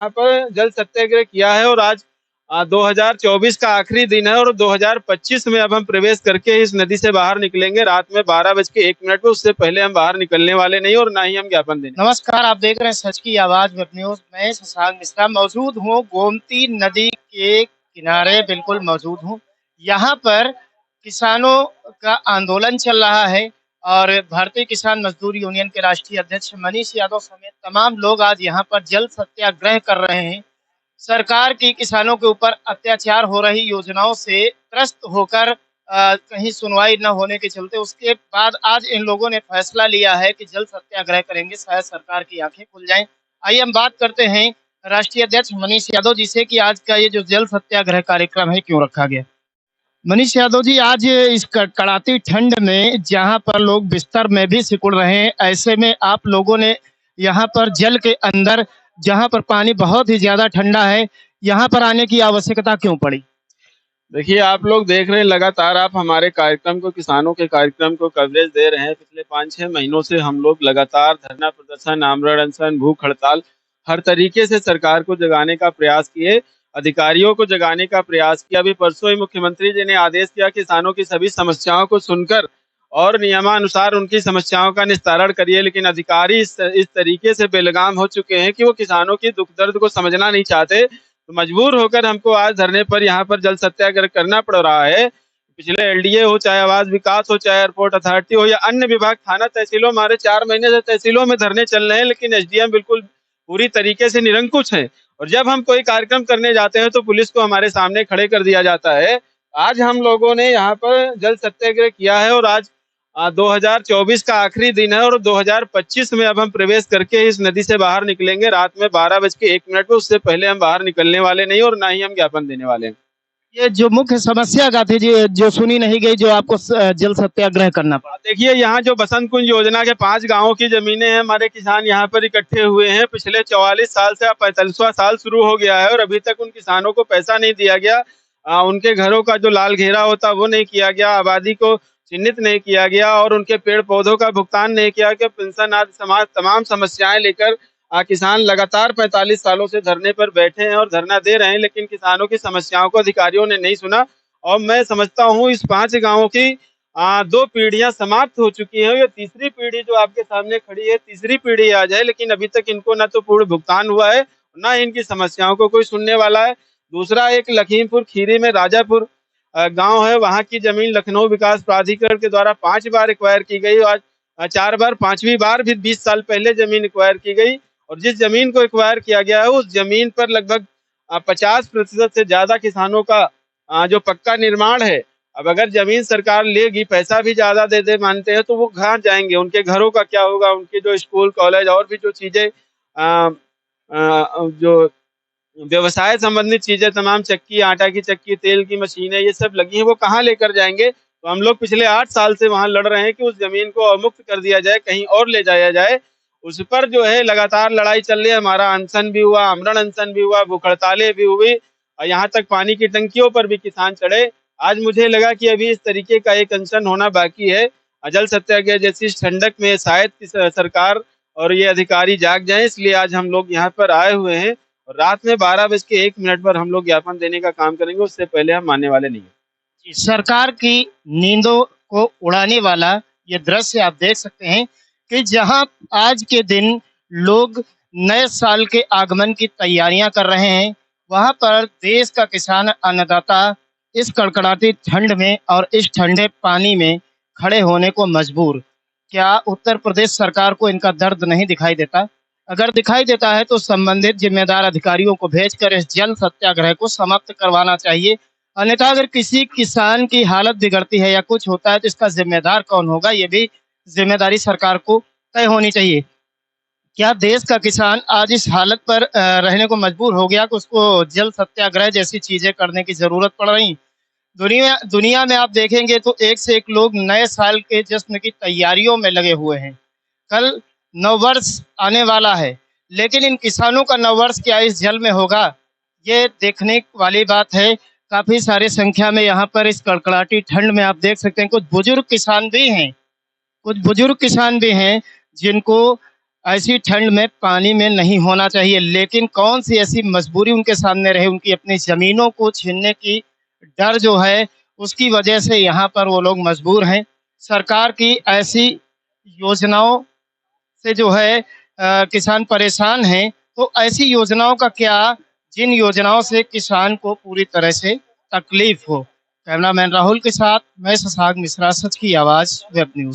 यहाँ पर जल सत्याग्रह किया है और आज 2024 का आखिरी दिन है और 2025 में अब हम प्रवेश करके इस नदी से बाहर निकलेंगे रात में 12:01 पे। उससे पहले हम बाहर निकलने वाले नहीं और ना ही हम ज्ञापन देने। नमस्कार, आप देख रहे हैं सच की आवाज वेब न्यूज। मैं शशांक मिश्रा मौजूद हूँ गोमती नदी के किनारे, बिल्कुल मौजूद हूँ। यहाँ पर किसानों का आंदोलन चल रहा है और भारतीय किसान मजदूर यूनियन के राष्ट्रीय अध्यक्ष मनीष यादव समेत तमाम लोग आज यहाँ पर जल सत्याग्रह कर रहे हैं। सरकार की किसानों के ऊपर अत्याचार हो रही योजनाओं से त्रस्त होकर कहीं सुनवाई न होने के चलते उसके बाद आज इन लोगों ने फैसला लिया है कि जल सत्याग्रह करेंगे, शायद सरकार की आंखें खुल जाएं। आइए हम बात करते हैं राष्ट्रीय अध्यक्ष मनीष यादव जी से कि आज का ये जो जल सत्याग्रह कार्यक्रम है क्यों रखा गया। मनीष यादव जी, आज इस कड़ाती ठंड में जहां पर लोग बिस्तर में भी सिकुड़ रहे हैं, ऐसे में आप लोगों ने यहाँ पर जल के अंदर, जहां पर पानी बहुत ही ज्यादा ठंडा है, यहाँ पर आने की आवश्यकता क्यों पड़ी? देखिए, आप लोग देख रहे हैं लगातार आप हमारे कार्यक्रम को, किसानों के कार्यक्रम को कवरेज दे रहे हैं। पिछले 5-6 महीनों से हम लोग लगातार धरना प्रदर्शन, आमरण अनशन, भूख हड़ताल हर तरीके से सरकार को जगाने का प्रयास किए, अधिकारियों को जगाने का प्रयास किया। अभी परसों ही मुख्यमंत्री जी ने आदेश दिया किसानों की सभी समस्याओं को सुनकर और नियमानुसार उनकी समस्याओं का निस्तारण करिए, लेकिन अधिकारी इस तरीके से बेलगाम हो चुके हैं कि वो किसानों की दुख दर्द को समझना नहीं चाहते। तो मजबूर होकर हमको आज धरने पर यहाँ पर जल सत्याग्रह करना पड़ रहा है। पिछले एलडीए हो, चाहे आवास विकास हो, चाहे एयरपोर्ट अथॉरिटी हो या अन्य विभाग, थाना तहसीलों, हमारे 4 महीने से तहसीलों में धरने चल रहे हैं, लेकिन एसडीएम बिल्कुल पूरी तरीके से निरंकुश है। और जब हम कोई कार्यक्रम करने जाते हैं तो पुलिस को हमारे सामने खड़े कर दिया जाता है। आज हम लोगों ने यहाँ पर जल सत्याग्रह किया है और आज 2024 का आखिरी दिन है और 2025 में अब हम प्रवेश करके इस नदी से बाहर निकलेंगे रात में 12:01 पे। उससे पहले हम बाहर निकलने वाले नहीं और ना ही हम ज्ञापन देने वाले हैं। ये जो मुख्य समस्या का थी जी, जो सुनी नहीं गई, जो आपको जल सत्याग्रह करना पड़ा। देखिए, यहाँ जो बसंत कुंज योजना के 5 गांवों की जमीनें हैं, हमारे किसान यहाँ पर इकट्ठे हुए हैं। पिछले 44 साल से 45वां साल शुरू हो गया है और अभी तक उन किसानों को पैसा नहीं दिया गया। उनके घरों का जो लाल घेरा होता वो नहीं किया गया, आबादी को चिन्हित नहीं किया गया और उनके पेड़ पौधों का भुगतान नहीं किया गया। पेंशन आदि समाज तमाम समस्याएं लेकर किसान लगातार 45 सालों से धरने पर बैठे हैं और धरना दे रहे हैं, लेकिन किसानों की समस्याओं को अधिकारियों ने नहीं सुना। और मैं समझता हूँ इस 5 गांवों की 2 पीढ़ियां समाप्त हो चुकी हैं। ये तीसरी पीढ़ी जो आपके सामने खड़ी है, तीसरी पीढ़ी आ जाए, लेकिन अभी तक इनको ना तो पूर्ण भुगतान हुआ है, ना इनकी समस्याओं को कोई सुनने वाला है। दूसरा, एक लखीमपुर खीरी में राजापुर गांव है, वहां की जमीन लखनऊ विकास प्राधिकरण के द्वारा 5 बार एक्वायर की गई। आज 4 बार, 5वीं बार भी 20 साल पहले जमीन एक्वायर की गई और जिस जमीन को एक्वायर किया गया है उस जमीन पर लगभग 50% से ज्यादा किसानों का जो पक्का निर्माण है। अब अगर जमीन सरकार लेगी, पैसा भी ज्यादा दे दे मानते हैं, तो वो कहाँ जाएंगे? उनके घरों का क्या होगा? उनके जो स्कूल, कॉलेज और भी जो चीजें जो व्यवसाय संबंधित चीजें, तमाम चक्की, आटा की चक्की, तेल की मशीनें, ये सब लगी हैं, वो कहाँ लेकर जाएंगे? तो हम लोग पिछले 8 साल से वहां लड़ रहे हैं कि उस जमीन को अवमुक्त कर दिया जाए, कहीं और ले जाया जाए। उस पर जो है लगातार लड़ाई चल रही है। हमारा अनशन भी हुआ, आमरण अनशन भी हुआ, भूख हड़तालें भी हुई और यहाँ तक पानी की टंकियों पर भी किसान चढ़े। आज मुझे लगा कि अभी इस तरीके का एक अनशन होना बाकी है। जल सत्याग्रह जैसी ठंडक में शायद सरकार और ये अधिकारी जाग जाएं, इसलिए आज हम लोग यहाँ पर आए हुए हैं और रात में 12:01 पर हम लोग ज्ञापन देने का काम करेंगे। उससे पहले हम मानने वाले नहीं हैं। सरकार की नींदों को उड़ाने वाला ये दृश्य आप देख सकते हैं कि जहां आज के दिन लोग नए साल के आगमन की तैयारियां कर रहे हैं, वहां पर देश का किसान अन्नदाता इस कड़कड़ाती ठंड में और इस ठंडे पानी में खड़े होने को मजबूर। क्या उत्तर प्रदेश सरकार को इनका दर्द नहीं दिखाई देता? अगर दिखाई देता है तो संबंधित जिम्मेदार अधिकारियों को भेजकर इस जल सत्याग्रह को समाप्त करवाना चाहिए। अन्यथा अगर किसी किसान की हालत बिगड़ती है या कुछ होता है तो इसका जिम्मेदार कौन होगा, ये भी जिम्मेदारी सरकार को तय होनी चाहिए। क्या देश का किसान आज इस हालत पर रहने को मजबूर हो गया कि उसको जल सत्याग्रह जैसी चीजें करने की जरूरत पड़ रही? दुनिया दुनिया में आप देखेंगे तो एक से एक लोग नए साल के जश्न की तैयारियों में लगे हुए हैं। कल नववर्ष आने वाला है, लेकिन इन किसानों का नववर्ष क्या इस जल में होगा, ये देखने वाली बात है। काफी सारी संख्या में यहाँ पर इस कड़कड़ाती ठंड में आप देख सकते हैं कुछ बुजुर्ग किसान भी हैं, जिनको ऐसी ठंड में पानी में नहीं होना चाहिए, लेकिन कौन सी ऐसी मजबूरी उनके सामने रहे, उनकी अपनी ज़मीनों को छीनने की डर जो है, उसकी वजह से यहाँ पर वो लोग मजबूर हैं। सरकार की ऐसी योजनाओं से जो है किसान परेशान हैं, तो ऐसी योजनाओं का क्या, जिन योजनाओं से किसान को पूरी तरह से तकलीफ हो। कैमरामैन राहुल के साथ मैं शशांक मिश्रा, सच की आवाज़ वेब न्यूज़।